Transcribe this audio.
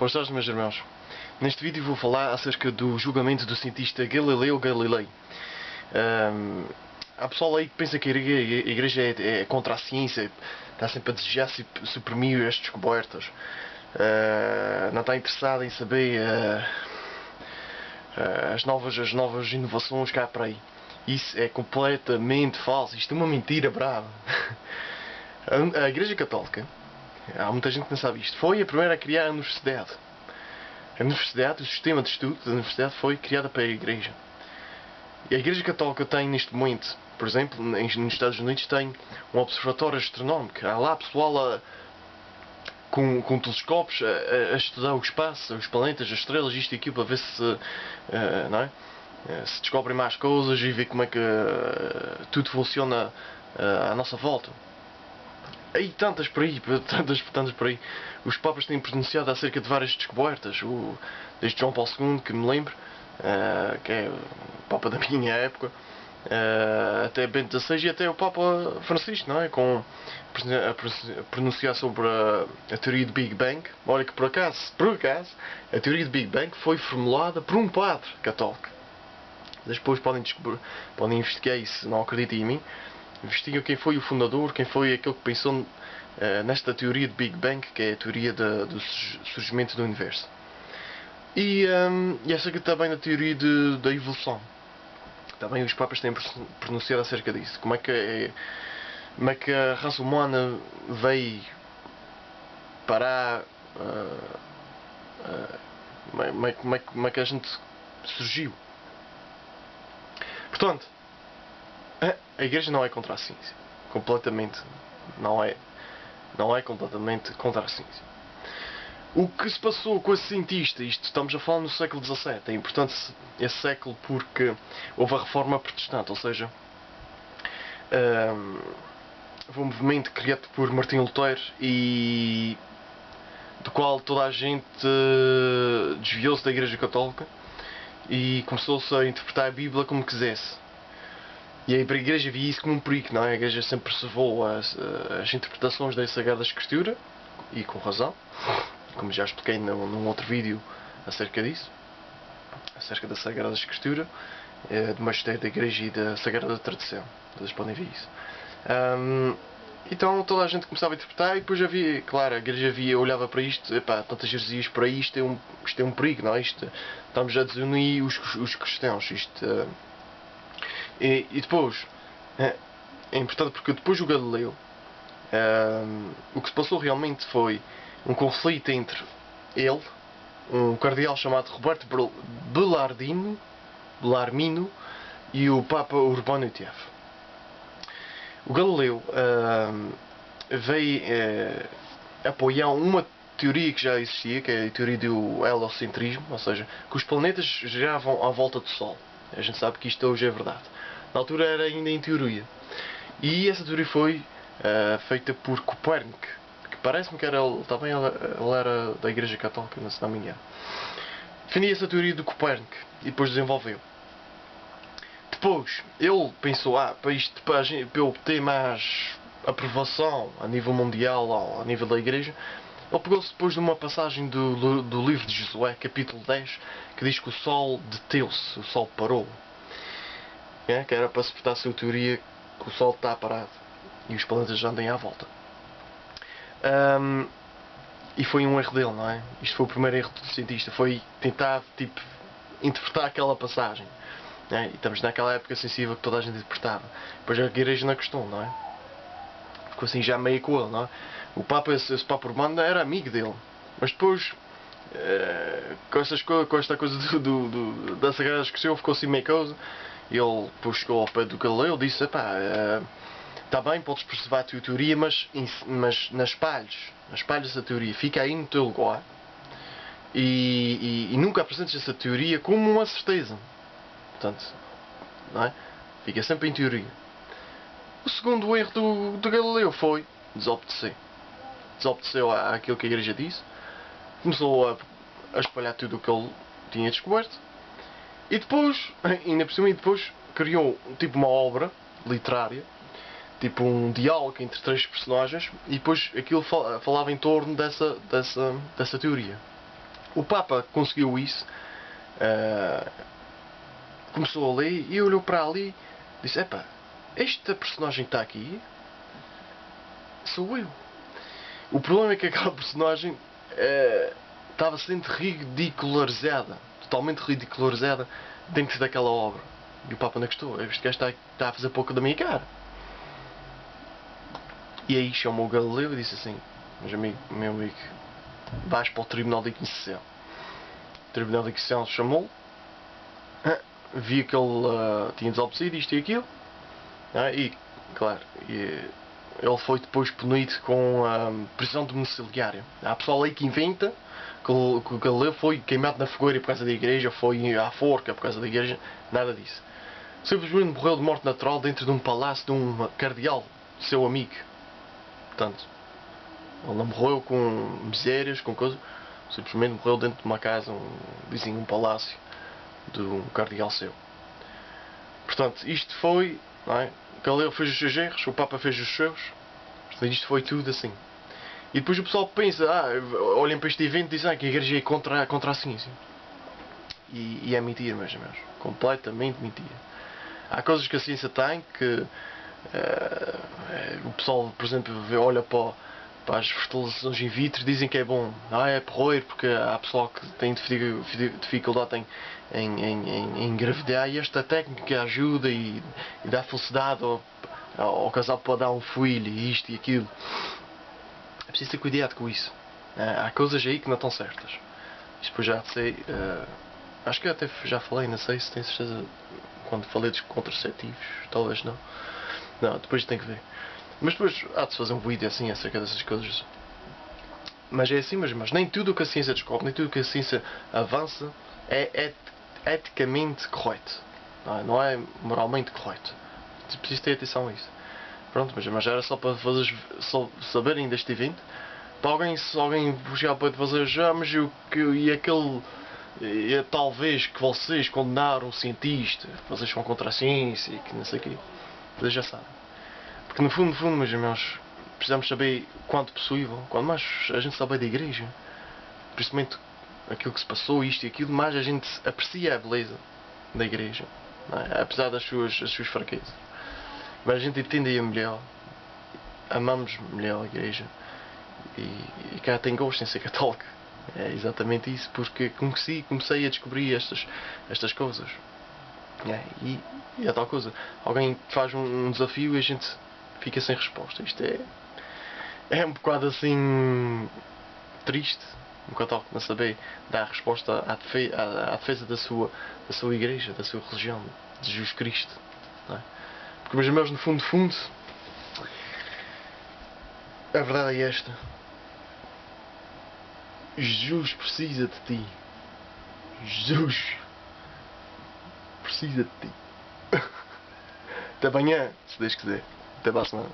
Boas tardes, meus irmãos. Neste vídeo vou falar acerca do julgamento do cientista Galileu Galilei. Há pessoal aí que pensa que a igreja é contra a ciência, está sempre a desejar suprimir as descobertas, não está interessada em saber as novas inovações que há por aí. Isso é completamente falso, isto é uma mentira brava. A Igreja Católica, há muita gente que não sabe isto, foi a primeira a criar a universidade. A universidade, o sistema de estudo da universidade foi criada para a Igreja. E a Igreja Católica tem neste momento, por exemplo, nos Estados Unidos tem um observatório astronómico. Há lá pessoal com telescópios a estudar o espaço, os planetas, as estrelas, isto e aquilo, para ver se, não é? Se descobrem mais coisas e ver como é que tudo funciona à nossa volta. Aí tantas por aí, tantas por aí. Os papas têm pronunciado acerca de várias descobertas. Desde João Paulo II, que me lembro, que é o Papa da minha época, até Bento XVI e até o Papa Francisco, não é? A pronunciar sobre a teoria do Big Bang. Olha que por acaso, a teoria do Big Bang foi formulada por um padre católico. Depois podem investigar isso, se não acreditam em mim. Investigam quem foi o fundador, quem foi aquele que pensou nesta teoria de Big Bang, que é a teoria do surgimento do universo. E acerca também da teoria da evolução. Também os papas têm pronunciado acerca disso. Como é que a raça humana veio parar, como é que a gente surgiu. Portanto, a Igreja não é contra a ciência. Completamente. Não é completamente contra a ciência. O que se passou com esse cientista, isto estamos a falar no século XVII, é importante esse século porque houve a reforma protestante, ou seja, houve um movimento criado por Martinho Lutero e do qual toda a gente desviou-se da Igreja Católica e começou-se a interpretar a Bíblia como quisesse. E a Igreja via isso como um perigo, não é? A Igreja sempre preservou as interpretações da Sagrada Escritura, e com razão, como já expliquei num outro vídeo acerca disso, acerca da Sagrada Escritura, do Magistério da Igreja e da Sagrada Tradição. Vocês podem ver isso. Então toda a gente começava a interpretar e depois havia, claro, a Igreja olhava para isto, epá, tantas heresias para isto é um perigo, não é? Estamos a desunir os cristãos, E depois, é importante porque depois do Galileu, o que se passou realmente foi um conflito entre ele, um cardeal chamado Roberto Bellarmino e o Papa Urbano VIII. O Galileu veio apoiar uma teoria que já existia, que é a teoria do heliocentrismo, ou seja, que os planetas giravam à volta do Sol. A gente sabe que isto hoje é verdade. Na altura era ainda em teoria. E essa teoria foi feita por Copérnico, que parece-me que também ele era da Igreja Católica, se não me engano. Defendia essa teoria do Copérnico e depois desenvolveu. Depois, ele pensou, para eu obter mais aprovação a nível mundial ou a nível da Igreja, ele pegou-se depois de uma passagem do livro de Josué, capítulo 10, que diz que o Sol deteu-se, o Sol parou. Que era para suportar a sua teoria que o Sol está parado e os planetas andem à volta. E foi um erro dele, não é? Isto foi o primeiro erro do cientista, foi tentar interpretar aquela passagem. E estamos naquela época sensível que toda a gente interpretava. Depois a Igreja não gostou, não é? Ficou assim já meio com ele, não é? O Papa, esse Papa Urbano era amigo dele, mas depois com esta coisa da Sagrada Escritura ficou assim meio coisa. Ele depois chegou ao pé do Galileu e disse, está bem, podes preservar a tua teoria, mas não espalhes essa teoria, fica aí no teu lugar e nunca apresentes essa teoria como uma certeza. Portanto, não é? Fica sempre em teoria. O segundo erro do Galileu foi desobedeceu àquilo que a Igreja disse, começou a espalhar tudo o que ele tinha descoberto. E depois, ainda por cima, criou tipo uma obra literária, tipo um diálogo entre três personagens, e depois aquilo falava em torno dessa teoria. O Papa conseguiu isso, começou a ler e olhou para ali e disse: epá, esta personagem que está aqui sou eu. O problema é que aquela personagem estava sendo ridicularizada, totalmente ridicularizada dentro daquela obra. E o Papa não gostou. Este gajo está a fazer pouco da minha cara. E aí chamou o Galileu e disse assim: mas meu amigo, vais para o Tribunal de Inquisição. O Tribunal de Inquisição chamou-o, viu que ele tinha desobedecido isto e aquilo, e, claro, ele foi depois punido com prisão domiciliária. Há pessoal aí que inventa que o Galileu foi queimado na fogueira por causa da igreja, foi à forca por causa da igreja, nada disso. Simplesmente morreu de morte natural dentro de um palácio de um cardeal, seu amigo. Portanto, ele não morreu com misérias, com coisas, simplesmente morreu dentro de uma casa, dizem um palácio, de um cardeal seu. Portanto, isto foi, não é? Galileu fez os seus erros, o Papa fez os seus, portanto, isto foi tudo assim. E depois o pessoal pensa, olhem para este evento e dizem que a igreja é contra a ciência. E é mentira, meus irmãos. Completamente mentira. Há coisas que a ciência tem que o pessoal, por exemplo, olha para as fertilizações in vitro, dizem que é bom. É porreiro porque há pessoal que tem dificuldade em engravidar e esta técnica ajuda e dá felicidade ao casal para dar um filho e isto e aquilo. É preciso ter cuidado com isso. Há coisas aí que não estão certas. Isto depois já sei. Acho que eu até já falei, não sei se tenho certeza quando falei dos contraceptivos, talvez não. Não, depois tem que ver. Mas depois há de se fazer um vídeo assim acerca dessas coisas. Mas é assim, mas nem tudo o que a ciência descobre, nem tudo o que a ciência avança é eticamente correto. Não é moralmente correto. Preciso ter atenção a isso. Pronto, mas era só para só saberem deste evento. Para se alguém chegar para fazer mas talvez que vocês condenaram o cientista, vocês são contra a ciência e que não sei o quê. Vocês já sabem. Porque no fundo, meus irmãos, precisamos saber quanto possível, quanto mais a gente sabe da igreja, principalmente aquilo que se passou, isto e aquilo, mais a gente aprecia a beleza da igreja, não é? Apesar das suas fraquezas. Mas a gente entende melhor, amamos melhor a igreja e cá tem gosto em ser católico. É exatamente isso, porque comecei a descobrir estas coisas. E é tal coisa. Alguém faz um desafio e a gente fica sem resposta. Isto é um bocado assim triste. Um católico não saber dar resposta à defesa da sua igreja, da sua religião, de Jesus Cristo. Não é? Porque, meus irmãos, no fundo, a verdade é esta. Jesus precisa de ti. Jesus precisa de ti. Até amanhã, se Deus quiser. Até para a semana.